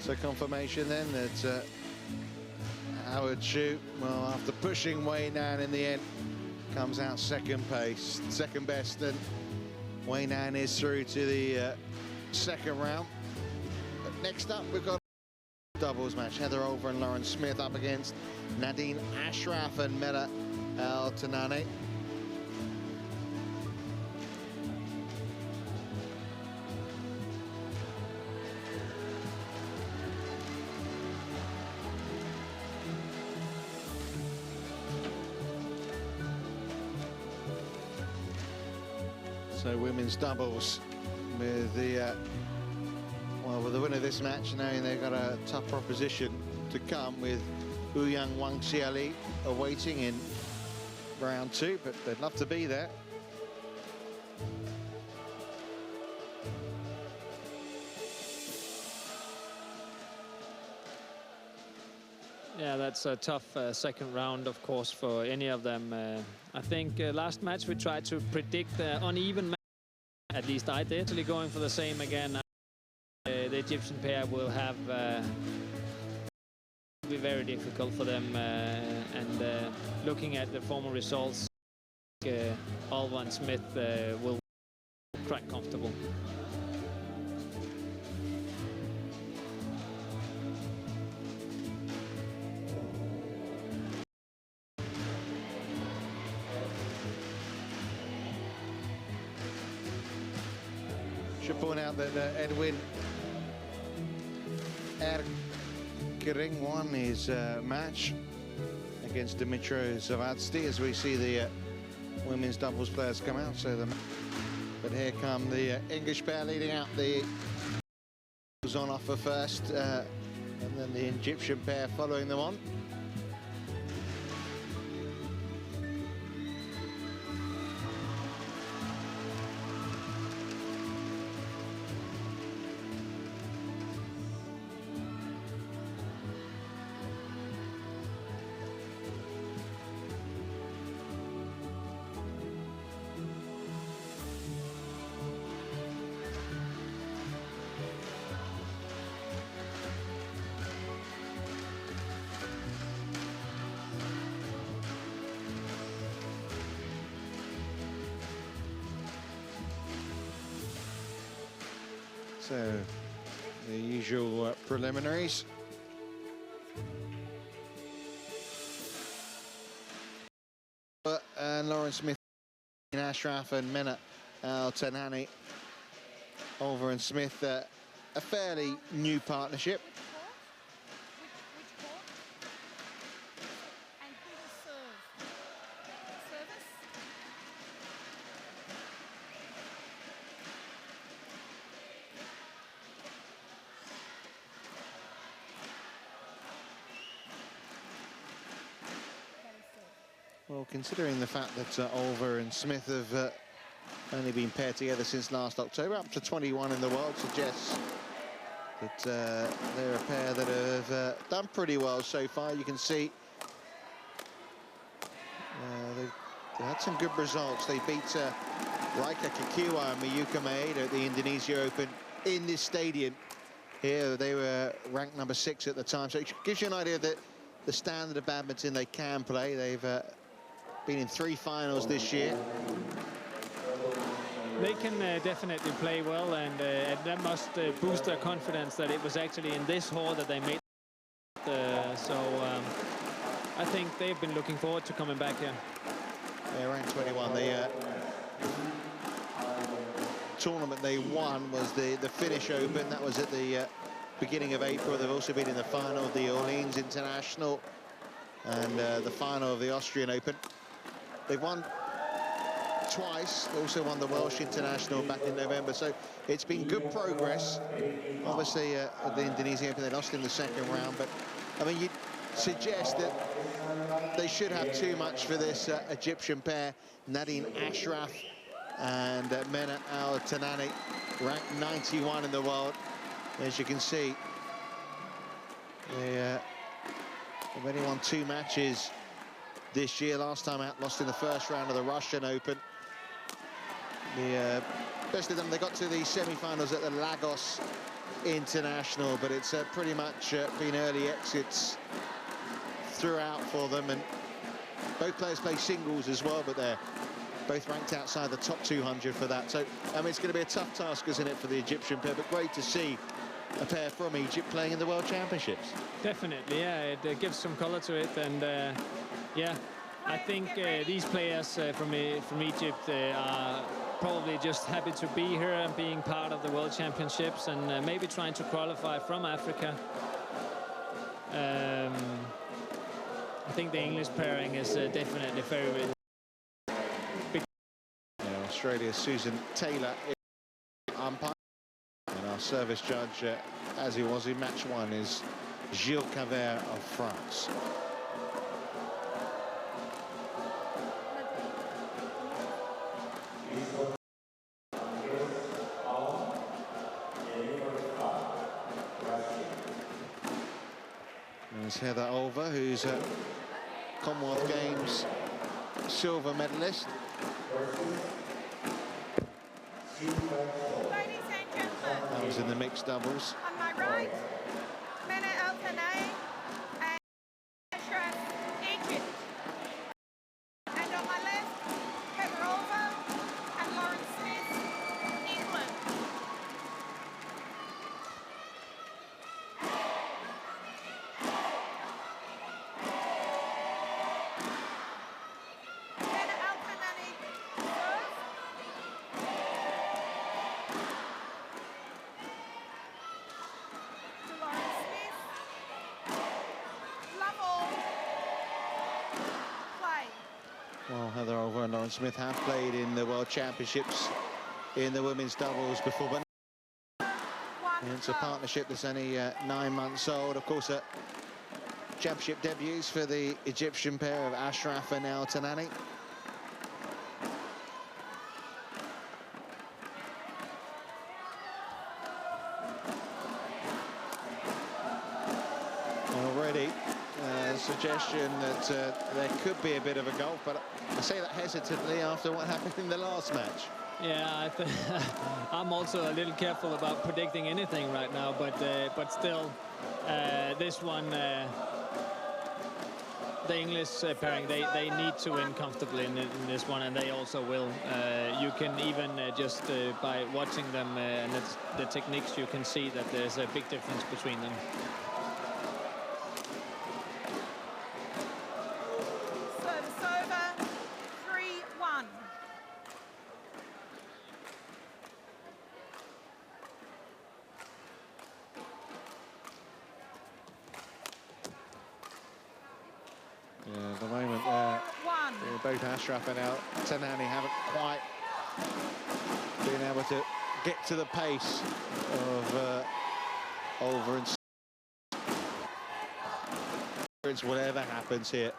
So confirmation then that Howard Chu, well, after pushing way down in the end, comes out second best, and Waynan is through to the second round. But next up, we've got a doubles match. Heather Olver and Lauren Smith up against Nadine Ashraf and Menna Eltanany. So women's doubles with the well, with the winner of this match, knowing they've got a tough proposition to come with Ouyang Wang Xiali awaiting in round 2, but they'd love to be there. Yeah, that's a tough second round, of course, for any of them. I think last match we tried to predict uneven match. At least I did. Actually going for the same again. The Egyptian pair will have be very difficult for them. And looking at the former results, Olver and Smith will crack comfortable. Should point out that Edwin Erkering won his match against Dimitro Zavadsky, as we see the women's doubles players come out. So but here come the English pair leading out. The was on offer first, and then the Egyptian pair following them on. So, the usual preliminaries. And Lauren Smith, Ashraf and Menna Eltanany. Olver and Smith, a fairly new partnership. Well, considering the fact that Olver and Smith have only been paired together since last October, up to 21 in the world, suggests that they're a pair that have done pretty well so far. You can see they've had some good results. They beat Raika Kikiwa and Miyuka Maeda at the Indonesia Open in this stadium. Here they were ranked number 6 at the time, so it gives you an idea that the standard of badminton they can play. They've been in 3 finals this year. They can definitely play well, and that must boost their confidence that it was actually in this hall that they made. So I think they've been looking forward to coming back here. They're ranked 21. The tournament they won was the Finnish Open. That was at the beginning of April. They've also been in the final of the Orleans International and the final of the Austrian Open. They've won twice. They also won the Welsh International back in November. So it's been good progress. Obviously, at the Indonesian Open, they lost in the second round. But, I mean, you'd suggest that they should have too much for this Egyptian pair, Nadine Ashraf and Menna Eltanany, ranked 91 in the world. As you can see, they've only won 2 matches this year. Last time out, lost in the first round of the Russian Open. The best of them, they got to the semi-finals at the Lagos international, but it's pretty much been early exits throughout for them, and both players play singles as well, but they're both ranked outside the top 200 for that. So, I mean, it's going to be a tough task, isn't it, for the Egyptian pair, but great to see a pair from Egypt playing in the World Championships. Definitely, yeah, it gives some color to it, and yeah, I think these players from Egypt are probably just happy to be here and being part of the World Championships, and maybe trying to qualify from Africa. I think the English pairing is definitely very big. Australia's Susan Taylor is umpire, and our service judge, as he was in match one, is Gilles Cavert of France. There's Heather Olver, who's a Commonwealth Games silver medalist. Ladies and gentlemen, That was in the mixed doubles. on my right, Menna, Eltanany, and Ashraf, Egypt. And on my left, Heather Olver and Lauren Smith, England. Menna, Eltanany, serve. To Lauren Smith. Love all. Play. Well, Heather Olver and Lauren Smith have played in the World Championships in the women's doubles before, but it's a partnership that's only 9 months old. Of course, championship debuts for the Egyptian pair of Ashraf and Eltanany. Already a suggestion that there could be a bit of a gulf, but I say that hesitantly after what happened in the last match. Yeah, I'm also a little careful about predicting anything right now, but still, this one, the English pairing, they need to win comfortably in this one, and they also will. You can even just by watching them and the techniques, you can see that there's a big difference between them. Service over. 3-1. Yeah, at the moment, 4-1. both Ashraf and Eltanany haven't quite been able to get to the pace of Olver and whatever happens here.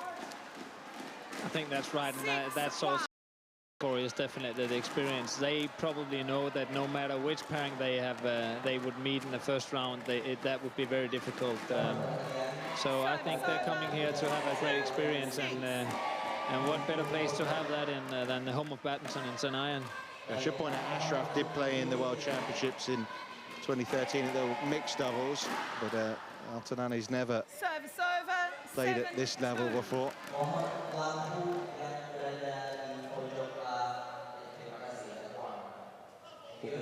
I think that's right, and that's also is definitely the experience. They probably know that no matter which pairing they have, they would meet in the first round. That would be very difficult. So I think they're coming here to have a great experience, and what better place to have that in than the home of badminton in St. Ian. I should point out Ashraf did play in the World Championships in 2013 at the mixed doubles, but Eltanany's never Service over. played at this level before.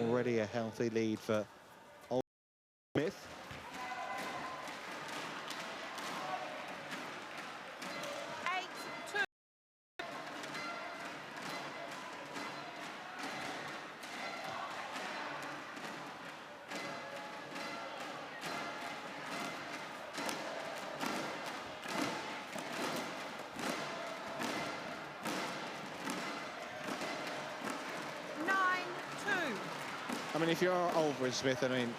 Already a healthy lead for Olver Smith. I mean, if you're Olver and Smith, I mean,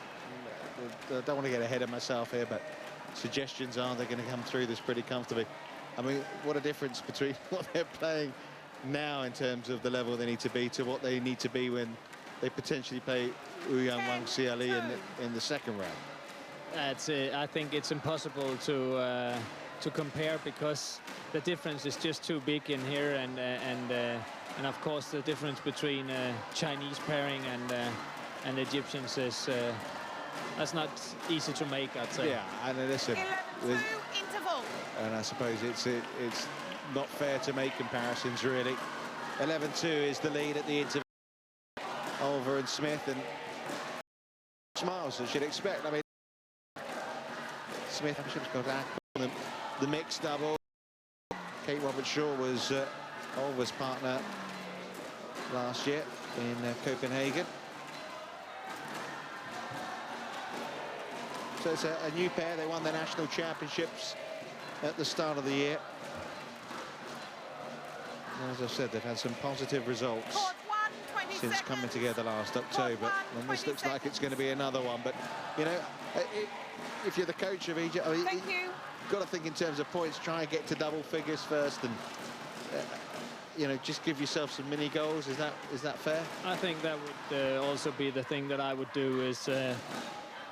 I don't want to get ahead of myself here, but suggestions are they're going to come through this pretty comfortably. I mean, what a difference between what they're playing now in terms of the level they need to be to what they need to be when they potentially play Ouyang Wang CLE in the second round. That's I think it's impossible to compare, because the difference is just too big in here, and of course the difference between Chinese pairing and the Egyptians is that's not easy to make, I'd say. Yeah, and listen, 11-2 interval. and I suppose it's not fair to make comparisons really. 11-2 is the lead at the interval. Olver and Smith, and smiles as you'd expect. I mean, Smith should have got the mixed double. Kate Roberts-Shaw was Olver's partner last year in Copenhagen. So it's a new pair. They won the national championships at the start of the year. And as I've said, they've had some positive results since coming together last October. And this looks like it's going to be another one. But, you know, if you're the coach of Egypt, I mean, you've got to think in terms of points, try and get to double figures first and, you know, just give yourself some mini goals. Is that fair? I think that would also be the thing that I would do, is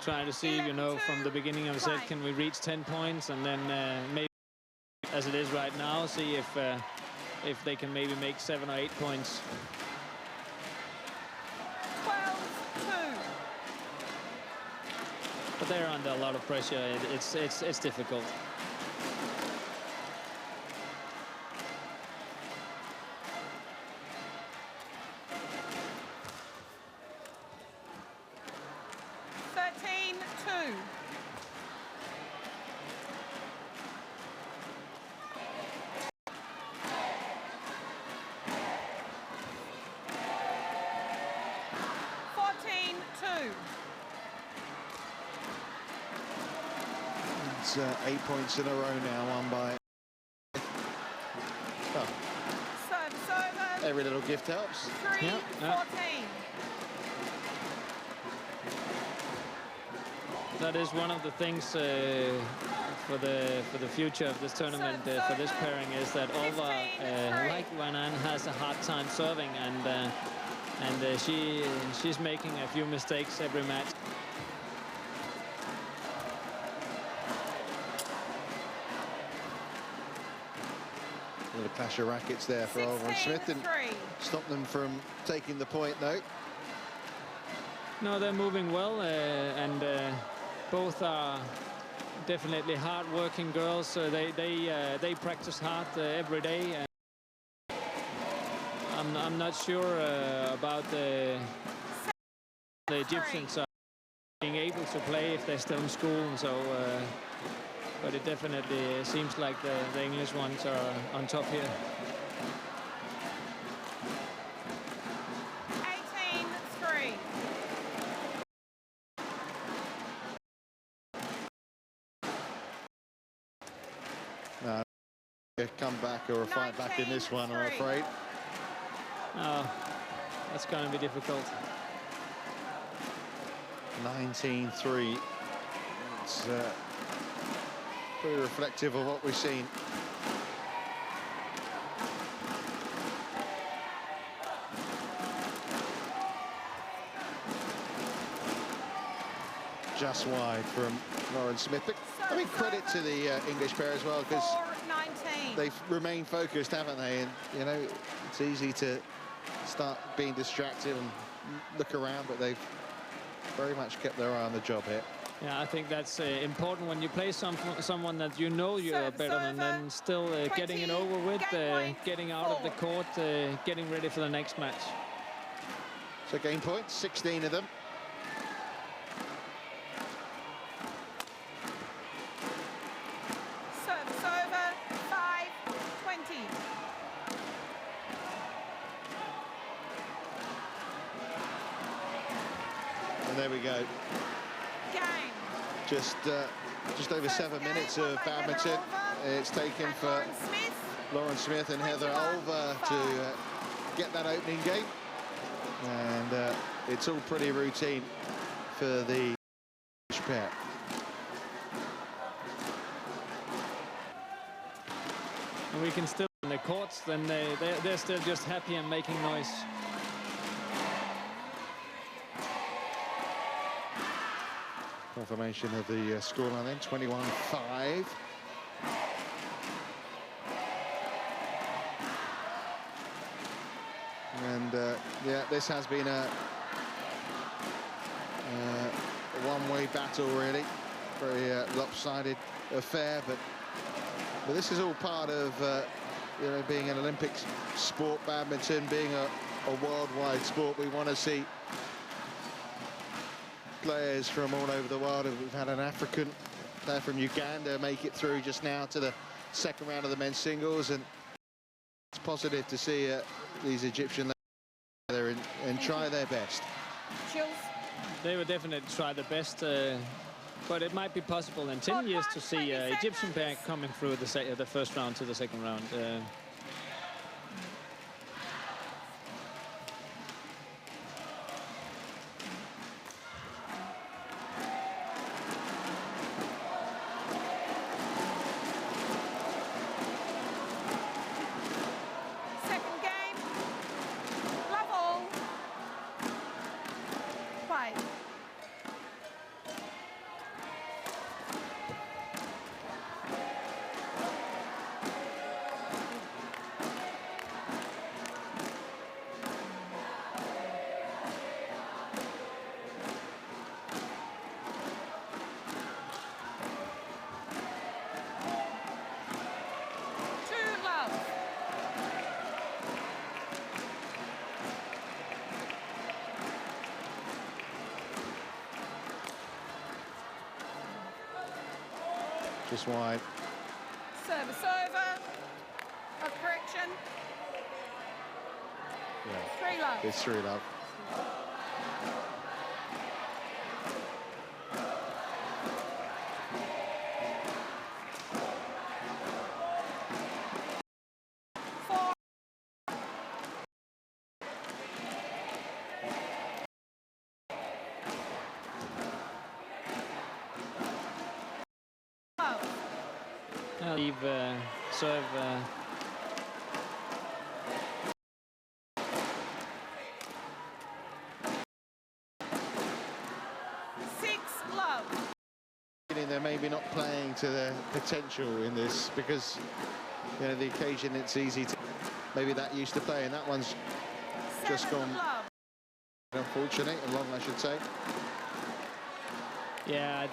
try to see, you know, from the beginning of the set, can we reach 10 points, and then maybe, as it is right now, see if they can maybe make 7 or 8 points. 12-2. But they're under a lot of pressure. It's difficult. It's 8 points in a row now, won by. Oh. Service over. Every little gift helps. 3-14. That is one of the things for the future of this tournament, for this pairing, is that Olver, like Vanan, has a hard time serving, and she's making a few mistakes every match. A clash of rackets there for Olver and Smith. Didn't stop them from taking the point, though. No, they're moving well, and both are definitely hard-working girls. So they practice hard every day. And I'm not sure about the Egyptians being able to play if they're still in school, and so. But it definitely seems like the English ones are on top here. 18-3. No, a comeback or a fight back in this one, I'm afraid. Oh, that's going to be difficult. 19-3. It's pretty reflective of what we've seen. Just wide from Lauren Smith. But, I mean, credit to the English pair as well, because they've remained focused, haven't they? And, you know, it's easy to start being distracted and look around, but they've very much kept their eye on the job here. Yeah, I think that's important when you play someone that you know you're better than, then still getting it over with, getting out of the court, getting ready for the next match. So game points, 16 of them. Service over, 5-20. And there we go. Just over 7 minutes of badminton. It's taken for Lauren Smith and Heather Olver to get that opening game. And it's all pretty routine for the pair. And we can still in the courts, then they're still just happy and making noise. Confirmation of the scoreline then, 21-5. And yeah, this has been a one-way battle, really. Very lopsided affair, but this is all part of you know, being an Olympic sport, badminton, being a worldwide sport. We want to see players from all over the world. We've had an African player from Uganda make it through just now to the second round of the men's singles, and it's positive to see these Egyptian there and try their best. They would definitely try the best, but it might be possible in 10 years to see Egyptian pair coming through the first round to the second round. Just wide. Service over. A correction. Yeah. 3 love. It's 3 love. Leave serve. 6 love. They're maybe not playing to their potential in this, because you know the occasion it's easy to maybe that used to play, and that one's just gone love. Unfortunately, along I should say. Yeah,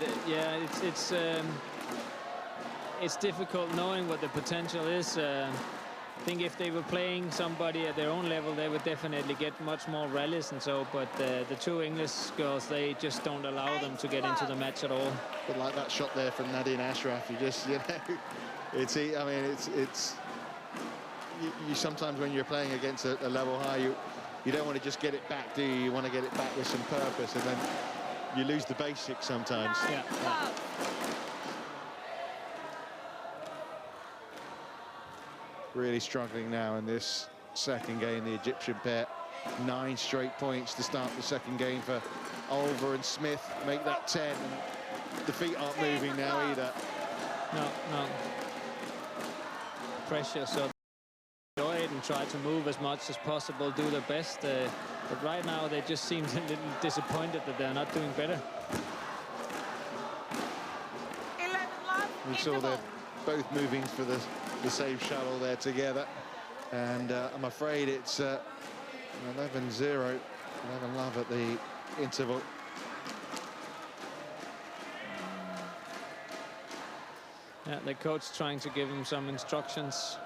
it's difficult knowing what the potential is. I think if they were playing somebody at their own level, they would definitely get much more rallies and so, but the 2 English girls, they just don't allow them to get into the match at all. But like that shot there from Nadine Ashraf, you just, you know, I mean, it's you sometimes when you're playing against a level high, you don't want to just get it back, do you? You want to get it back with some purpose, and then you lose the basics sometimes. Yeah. Really struggling now in this second game, the Egyptian pair. 9 straight points to start the second game for Olver and Smith. Make that 10. The feet aren't moving now either. No. Pressure, so enjoy it and try to move as much as possible, do the best. But right now they just seem a little disappointed that they're not doing better. 11 love. We saw they're both moving for the same shuttle there together, and I'm afraid it's 11-0, 11 love at the interval. Yeah, the coach trying to give him some instructions.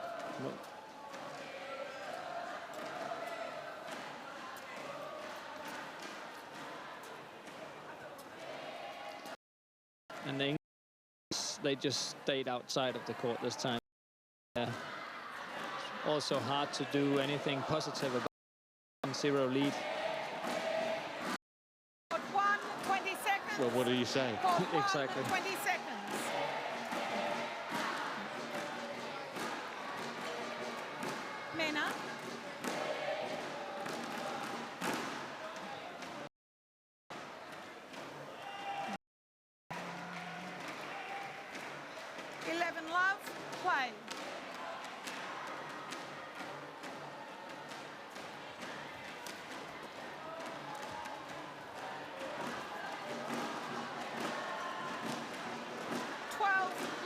And the English, they just stayed outside of the court this time. Also hard to do anything positive about 1-0 lead. 20 seconds. Well, what do you say? Exactly. 20 seconds. Menna. Love, play.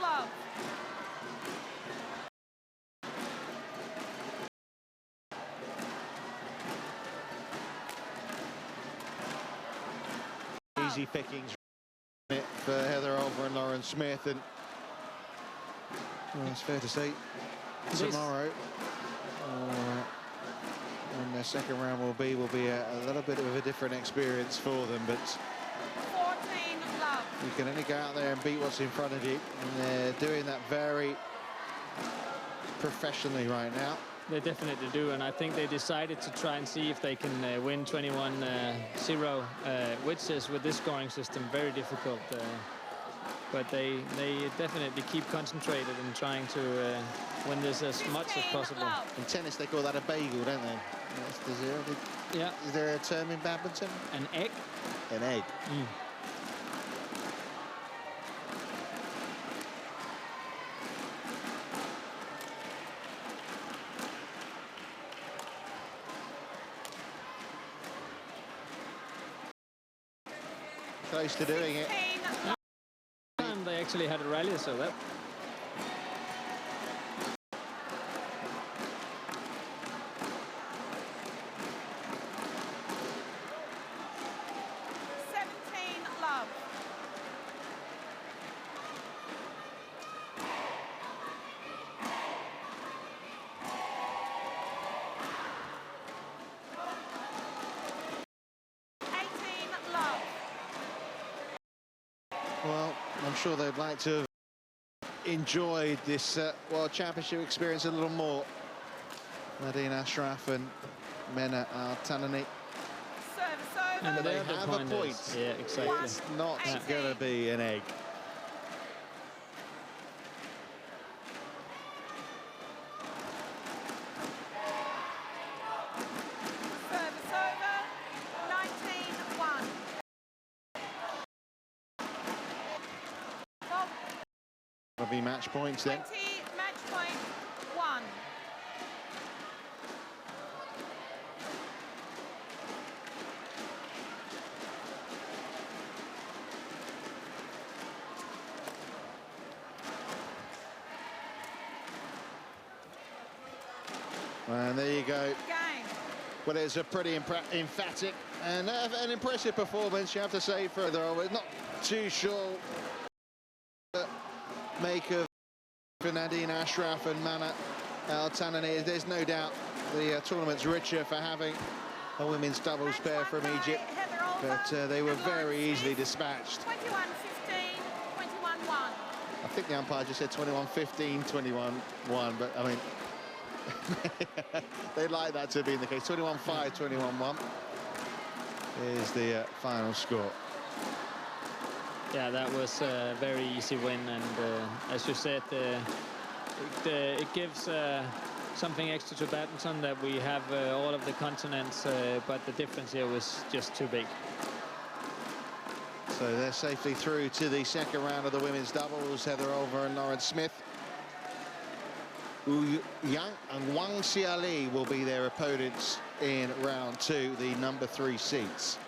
Love. Easy pickings. for Heather Olver and Lauren Smith, and well, it's fair to say tomorrow when their second round will be a little bit of a different experience for them, but 14 love. you can only go out there and beat what's in front of you, and they're doing that very professionally right now. They definitely do, and I think they decided to try and see if they can win 21-0, which is with this scoring system very difficult. But they definitely keep concentrated and trying to win this as much as possible. In tennis, they call that a bagel, don't they? Yeah. Is there a term in badminton? An egg. An egg. Mm. Close to doing it. And they actually had a rally, so that. Love. Well, I'm sure they'd like to have enjoyed this World Championship experience a little more. Nadine, Ashraf and Menna, Eltanany. And they have a point. Yeah, exactly. It's not going to be an egg. Service over. 19-1. Well, That'll be match points then. 20, match point 1. And there you go. Game. Well, it's a pretty emphatic and an impressive performance, you have to say, for the not too sure make of for Nadine, Ashraf and Menna, Eltanany. There's no doubt the tournament's richer for having a women's doubles pair from Egypt, but they were very easily dispatched. 21-15, 21-1. I think the umpire just said 21-15, 21-1, but I mean, they'd like that to have been the case. 21-5, 21-1 is the final score. Yeah, that was a very easy win, and as you said, it gives something extra to badminton that we have all of the continents, but the difference here was just too big. So they're safely through to the second round of the women's doubles. Heather Olver and Lauren Smith. Wu Yang and Wang Xiali will be their opponents in round 2, the number 3 seeds.